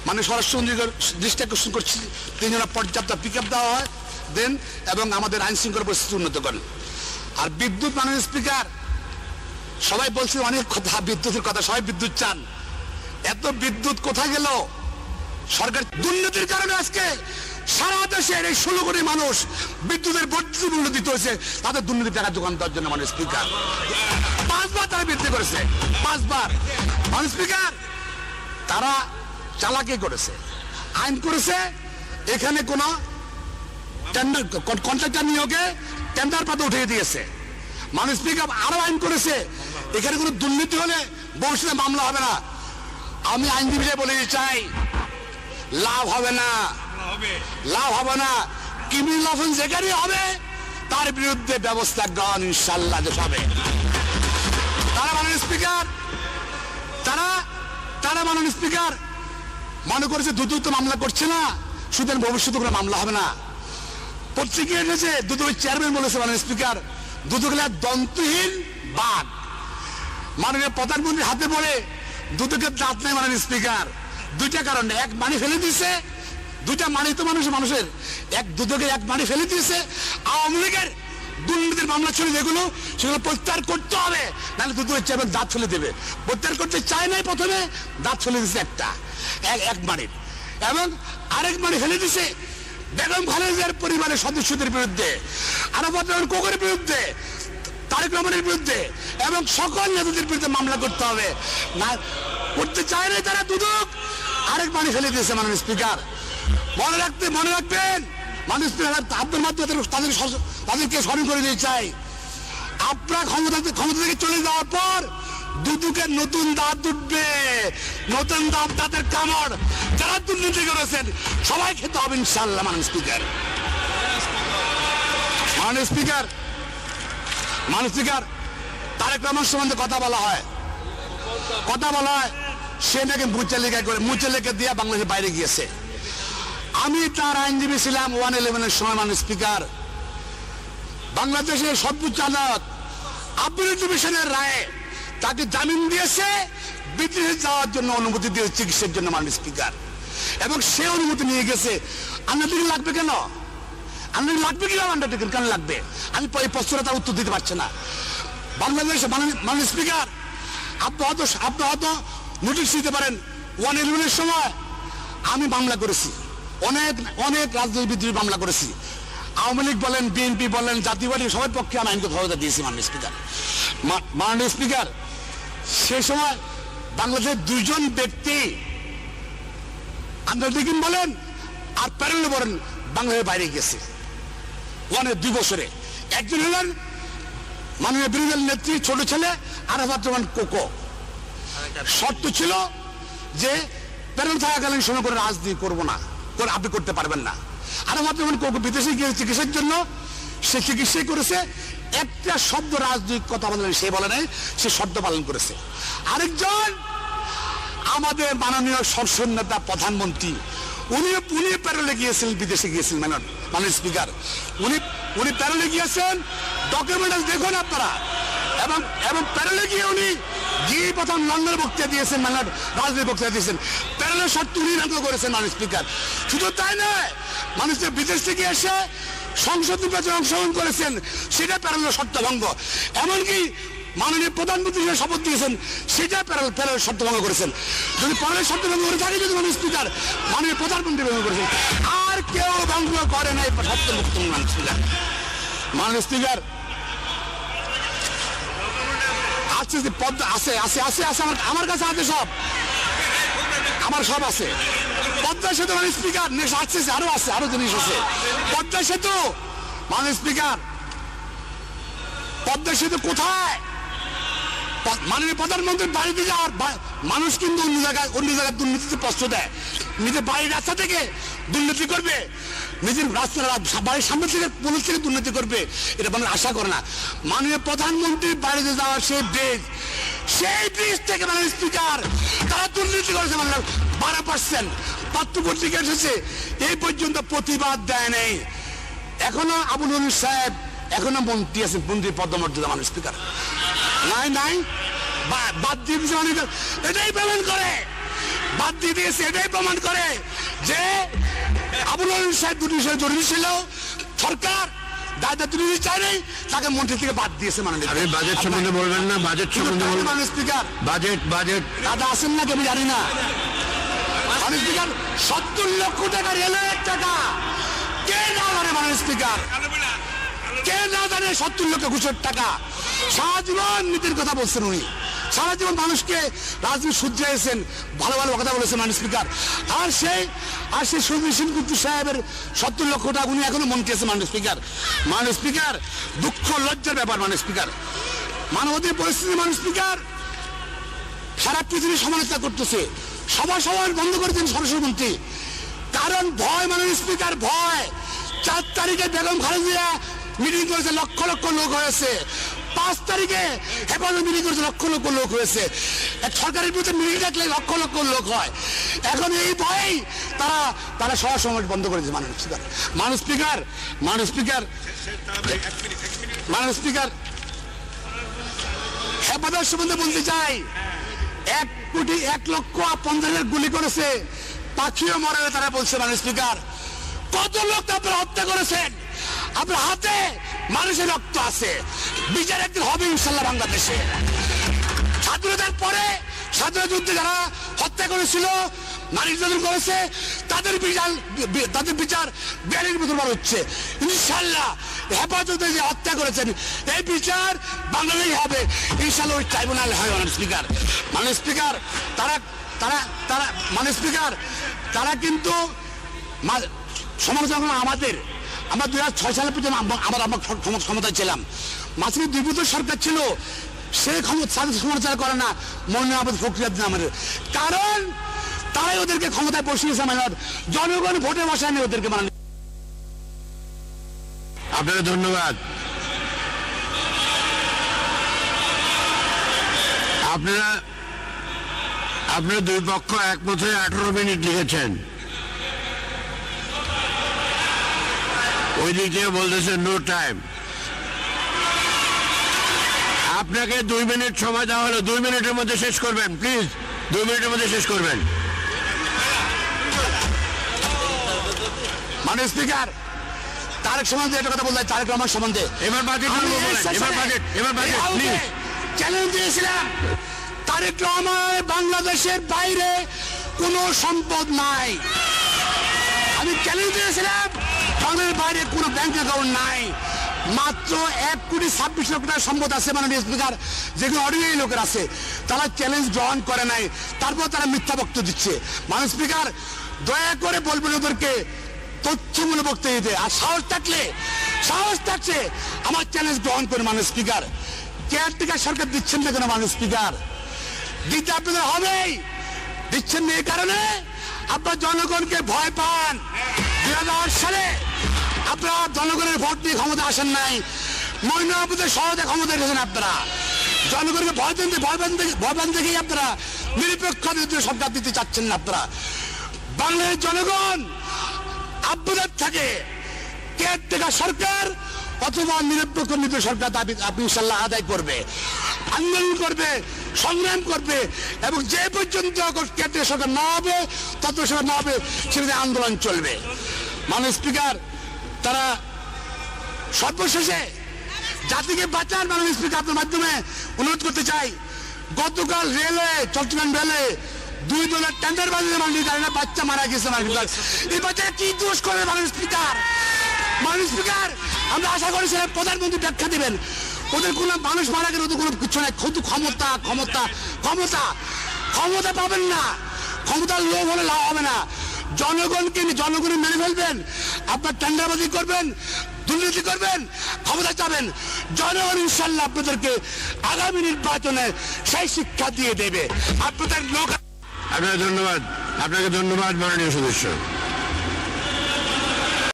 মানে স্বরাষ্ট্র দৃষ্টি আকর্ষণ করছি, তিনি যেন পর্যাপ্ত পিক আপ দেওয়া হয় দেন এবং আমাদের আইন শৃঙ্খলা পরিস্থিতি উন্নত করেন। আর বিদ্যুৎ, মাননীয় স্পিকার, সবাই বলছে অনেক কথা, বিদ্যুতের কথা, সবাই বিদ্যুৎ চান। এত বিদ্যুৎ কোথায় গেল? সরকার দুর্নীতির কারণে আজকে সারা দেশের এই 16 কোটি মানুষ বিদ্যুতের বর্ধিত মূল্য দিতে হয়েছে তাদের দুর্নীতি টাকা যোগান দেওয়ার জন্য। মাননীয় স্পিকার, 5 বার তারা বৃদ্ধি করেছে, 5 বার। মাননীয় স্পিকার, তারা চালাকি করেছে, আইন করেছে, এখানে কোন টেন্ডার কন্ট্রাক্টর নিয়োগে টেন্ডার পাতে উঠিয়ে দিয়েছে। মাননীয় স্পিকার, আরো আইন করেছে, এখানে কোনো দুর্নীতি হলে ভবিষ্যতে মামলা হবে না। আমি আইনজীবী বলে চাই, লাভ হবে না, লাভ হবে না। ক্রিমিনাল অফেন্স যেখানে হবে তার বিরুদ্ধে ব্যবস্থা গ্রহণ ইনশাল্লাহ হবে। তারা মাননীয় স্পিকার, তারা মাননীয় স্পিকার মনে করেছে দুদক মামলা করছে না, সুতরাং ভবিষ্যতে কোনো মামলা হবে না। পত্রিকা এনেছে, দুদকের চেয়ারম্যান বলেছে মাননীয় স্পিকার, দুদক দন্তহীন বাঘ। মাননীয় প্রধানমন্ত্রীর হাতে পড়ে দুদকের দাঁত নেই। মাননীয় স্পিকার, দুইটা কারণে, এক মানি ফেলে দিয়েছে, দুইটা মানি তো মানুষের, এক দুদকের এক মানি ফেলে দিয়েছে। আওয়ামী লীগের দুর্নীতির মামলা ছিল যেগুলো, সেগুলো প্রত্যাহার করতে হবে, নাহলে দুদকের চেয়ারম্যান দাঁত ফেলে দেবে। প্রত্যাহার করতে চায় নাই, প্রথমে দাঁত ফেলে দিয়েছে একটা, এক মানির, এবং আরেক মানি ফেলে দিয়েছে বেগম খালেদার পরিবারের সদস্যদের বিরুদ্ধে, আরাফাত রহমান কোকের বিরুদ্ধে, তারেক রহমানের বিরুদ্ধে এবং সকল নেতাদের বিরুদ্ধে মামলা করতে হবে। না করতে চায় নাই তারা, দুদক আরেক মানি ফেলে দিয়েছে। মাননীয় স্পিকার, মনে রাখবেন মাননীয় স্পিকার, আপনার মাধ্যমে তাদেরকে স্মরণ করে দিতে চাই, আপনার ক্ষমতা থেকে চলে যাওয়ার পর দুদকের নতুন দাঁত উঠবে, নতুন দাঁতের কামড়। যারা দুর্নীতি করেছেন সবাই খেতে হবে ইনশাল্লাহ। মাননীয় স্পিকার, মাননীয় স্পিকার, মাননীয় স্পিকার, তারেক রহমান সম্বন্ধে কথা বলা হয়, সে নাকি মুচেলিকা দিয়ে বাংলাদেশের বাইরে গিয়েছে। আমি তার আইনজীবী ছিলাম 111-এর সময়। মাননীয় স্পিকার, বাংলাদেশের সর্বোচ্চ আদালত আপিল ডিভিশনের রায়ে তাকে জামিন দিয়েছে, বিদেশে যাওয়ার জন্য অনুমতি দিয়েছে চিকিৎসার জন্য। মাননীয় স্পিকার, এবং সে অনুমতি নিয়ে গেছে। আন্ডারটেকিং লাগবে কেন? আন্ডারটেকিং কেন লাগবে? আমি এই প্রশ্নটা তার উত্তর দিতে পারছি না। বাংলাদেশে মাননীয় স্পিকার, আপনি হয়তো নোটিশ দিতে পারেন, 111-এর সময় আমি মামলা করেছি, অনেক রাজনৈতিক বিদ্রোহী মামলা করেছি। আওয়ামী লীগ বলেন, বিএনপি বলেন, জাতীয় পার্টি, সবার পক্ষে আমি আইনগত সহায়তা দিয়েছি। মাননীয় স্পিকার, মাননীয় স্পিকার, সে সময় বাংলাদেশের 2 জন ব্যক্তি আন্ডারটেকিং বলেন আর প্যারেলে বলেন বাংলাদেশের বাইরে গেছে 2 বছরে। একজন হলেন মাননীয় বিরোধী দল নেত্রী ছোট ছেলে আরাফাত রহমান কোকো। শর্ত ছিল যে প্যারেল থাকাকালীন সময় করে রাজনীতি করবো না, আপনি করতে পারবেন না। আরাফাত রহমান কোকো বিদেশে গিয়ে চিকিৎসার জন্য, সে চিকিৎসাই করেছে, একটা শব্দ রাজনৈতিক কথা বলেন সে বলে নাই, সে শব্দ পালন করেছে। আরেকজন আমাদের মাননীয় সংসদ নেতা প্রধানমন্ত্রী, উনি প্যারেলে গিয়েছিলেন, বিদেশে গিয়েছিলেন। মাননীয় স্পিকার, উনি প্যারেলে গিয়েছেন, ডকুমেন্ট দেখুন আপনারা, এবং প্যারেলে গিয়ে উনি প্রথম লন্ডনের বক্তৃতা দিয়েছেন, রাজনৈতিক বক্তৃতা দিয়েছেন, প্যারেলের শর্ত উনি ভঙ্গ করেছেন। মাননীয় স্পিকার, শুধু তাই নয়, মানুষের বিদেশ থেকে এসে সংসদ নির্বাচনে অংশগ্রহণ করেছেন, সেটা প্যারেলের শর্ত ভঙ্গ। এমনকি মাননীয় প্রধানমন্ত্রী যে শপথ দিয়েছেন, সেটা প্যারেলের শর্ত ভঙ্গ করেছেন। যদি প্যারেলের শর্ত ভঙ্গ করে থাকে, যদি মাননীয় স্পিকার, মাননীয় প্রধানমন্ত্রী ভঙ্গ করেছেন, আর কেউ ভঙ্গ করে নাই শর্ত মুক্ত। মাননীয় স্পিকার, মাননীয় স্পিকার, আছে যে পদ্মা আছে, আমার কাছে আছে, আমার সব আছে। পদ্মা সেতু, মাননীয় স্পিকার, আরো জিনিস আছে। পদ্মা সেতু, মাননীয় স্পিকার, পদ্মা সেতু কোথায়? মাননীয় প্রধানমন্ত্রীর বাড়িতে যাওয়ার মানুষ কিন্তু অন্য জায়গায় দুর্নীতিতে প্রশ্ন দেয়। নিজের বাড়ির রাস্তা থেকে দুর্নীতি করবে, নিজের বাড়ির সামনে থেকে পুলিশ থেকে দুর্নীতি করবে, এটা মানুষ আশা করে না। মাননীয় প্রধানমন্ত্রীর বাড়িতে যাওয়ার সেই ব্রিজ থেকে মাননীয় স্পিকার, তারা দুর্নীতি করেছে 12%। পত্রপত্রিকা এসেছে, এই পর্যন্ত প্রতিবাদ দেয় নেই। এখনো আবুল হনিফ সাহেব এখনো মন্ত্রী আছেন, মন্ত্রী পদমর্যাদা। মাননীয় স্পিকার, নাই বাদ দিয়ে এটাই পেমেন্ট করে বাদ দিয়ে দিয়েছে। এটাই প্রমাণ করে যে আবুল আলম সাহেব দুটি বিষয়ে জরুরি ছিল, সরকার দায়িত্ব নিতে চায়নি, তাকে মন্ত্রী থেকে বাদ দিয়েছে। আপনি বাজেট সম্বন্ধে বলবেন না? বাজেট সম্বন্ধে বলবেন? মাননীয় স্পিকার, বাজেট দাদা আছেন না, আমি জানি না। মাননীয় স্পিকার, 70 লক্ষ টাকা রেলের টাকা কে না জানে? মাননীয় স্পিকার, কে না জানে 70 লক্ষ ঘুষের টাকা? সারা জীবন নীতির কথা বলছেন উনি, সারা জীবন মানুষকে রাজনীতি শুধরিয়েছেন, ভালো ভালো কথা বলেছেন মাননীয় স্পিকার। আর সেই সুনীল সেনগুপ্ত সাহেবের 70 লক্ষ টাকা উনি এখনো মন্ত্রী আছে। মাননীয় স্পিকার, মাননীয় স্পিকার, দুঃখ লজ্জার ব্যাপার মাননীয় স্পিকার। মানবাধিকার পরিস্থিতি মাননীয় স্পিকার সারা পৃথিবী সমালোচনা করতেছে, সভা বন্ধ করেছেন স্বরাষ্ট্রমন্ত্রী, কারণ ভয় মাননীয় স্পিকার, ভয়। 4 তারিখে বেগম খালেদা মিটিং করেছে, লক্ষ লক্ষ লোক হয়েছে। 5 তারিখে হেফাজত মিটিং করেছে, লক্ষ লক্ষ লোক হয়েছে। সরকারের বিরুদ্ধে মিটিং ডাকলে লক্ষ লক্ষ লোক হয়। এখন এই ভয়েই তারা সভা সমাবেশ বন্ধ করেছে মাননীয় স্পিকার। মাননীয় স্পিকার, মাননীয় স্পিকার, মাননীয় স্পিকার, হেফাজত সম্বন্ধে বলতে চাই, 1,50,000 গুলি করেছে, পাখিও মরে, তারা বলছে। মাননীয় স্পিকার, কত লোক আপনারা হত্যা করেছেন? আপনার হাতে মানুষের রক্ত আছে, বিচার একদিন হবে ইনশাল্লাহ বাংলাদেশে। স্বাধীনতার পরে স্বাধীনতা যুদ্ধে যারা হত্যা করেছিল, নারী নির্যাতন করেছে, তাদের বিচার 42 বছর পর হচ্ছে ইনশাল্লাহ। হেফাজতে যে হত্যা করেছেন, এই বিচার বাংলাদেশ হবে ইনশাল্লাহ, ওই ট্রাইব্যুনাল হয়। মাননীয় স্পিকার, মাননীয় স্পিকার, তারা মাননীয় স্পিকার, তারা কিন্তু সমালোচনা আমাদের, আমরা 2006 সালে পর্যন্ত আমরা ক্ষমতায় ছিলাম। মাঝখানে 2 বছর সরকার ছিল, সে সমালোচনা করে না মৌলানা আবুল ফখরুদ্দিন আমাদের, কারণ তারাই ওদেরকে ক্ষমতায় বসিয়েছে। জনগণ ভোটে বসায়নি ওদেরকে। আপনাকে ধন্যবাদ। আপনারা দুই পক্ষ একমত হয়ে 18 মিনিট লিখেছেন। ওই দিক থেকে বলতেছেন নো টাইম। আপনাকে 2 মিনিট সময় দেওয়া হলো, 2 মিনিটের মধ্যে শেষ করবেন প্লিজ, 2 মিনিটের মধ্যে শেষ করবেন। মাননীয় স্পিকার, তারেক সম্বন্ধে একটা কথা বলতে, তারেক রহমান সম্বন্ধে এবার বাজেট প্লিজ। চ্যালেঞ্জ দিয়েছিলাম, তারেক রহমান বাংলাদেশের বাইরে কোনো সম্পদ নাই। আমি চ্যালেঞ্জ দিয়েছিলাম, বাংলাদেশের বাইরে কোনো ব্যাংক অ্যাকাউন্ট নাই, মাত্র 1,26,00,000 টাকার সম্পদ আছে। মাননীয় স্পিকার, যেগুলো অর্ডিনারি লোকের আছে, তারা চ্যালেঞ্জ গ্রহণ করে নাই, তারপর তারা মিথ্যা বক্তব্য দিচ্ছে। মাননীয় স্পিকার, দয়া করে বলবেন ওদেরকে তথ্যমূলক বক্তব্য দিতে, আর সাহস থাকছে আমার চ্যালেঞ্জ গ্রহণ করে। মাননীয় স্পিকার, কেয়ারটেকার সরকার দিচ্ছেন না কেন? মাননীয় স্পিকার, দিতে আপনাদের হবেই, দিচ্ছেন না এই কারণে আপনার জনগণকে ভয় পান। 2008 সালে আপনারা জনগণের ভোট দিয়ে ক্ষমতা আসেন নাই, মহিলাদের সহজে ক্ষমতা এসেছেন। আপনারা জনগণকে ভয় দেখেই আপনারা নিরপেক্ষ সরকার দিতে চাচ্ছেন না। আপনারা বাংলাদেশের জনগণ আপনাদের থাকে কেয়ারটেকার সরকার অথবা নিরপেক্ষ নীতি সরকার আপনি ইনশাল্লাহ আদায় করবে, আন্দোলন করবে, সংগ্রাম করবে, এবং যে পর্যন্ত কেয়ারটেকার সরকার না হবে, তত সরকার না হবে, সেটা আন্দোলন চলবে। মাননীয় স্পিকার, তারা সর্বশেষে জাতিকে বাঁচান। মাননীয় স্পিকার, আপনার মাধ্যমে অনুরোধ করতে চাই, গতকাল রেলওয়ে, চট্টগ্রাম রেলওয়ে 2 দলের টেন্ডার বাজিয়ে মাননীয় কারণে বাচ্চা মারা গেছে। এই বাচ্চারা কি দোষ করে? মাননীয় স্পিকার, মাননীয় স্পিকার, আমরা আশা করেছিলাম প্রধানমন্ত্রী ব্যাখ্যা দিবেন। ওদের কোনো মানুষ মারা গেলে ওদের কোনো কিছু নাই, শুধু ক্ষমতা ক্ষমতা ক্ষমতা ক্ষমতা পাবেন না, ক্ষমতার লোভ হলে লাভ হবে না। জনগণের মেনে ফেলবেন, আপনার টেন্ডারবাজি করবেন, দুর্নীতি করবেন, ক্ষমতা চাবেন, জনগণ ইনশাল্লাহ আপনাদেরকে আগামী নির্বাচনে সেই শিক্ষা দিয়ে দেবে। আপনাদের লোক। আপনাকে ধন্যবাদ, মাননীয় সদস্য।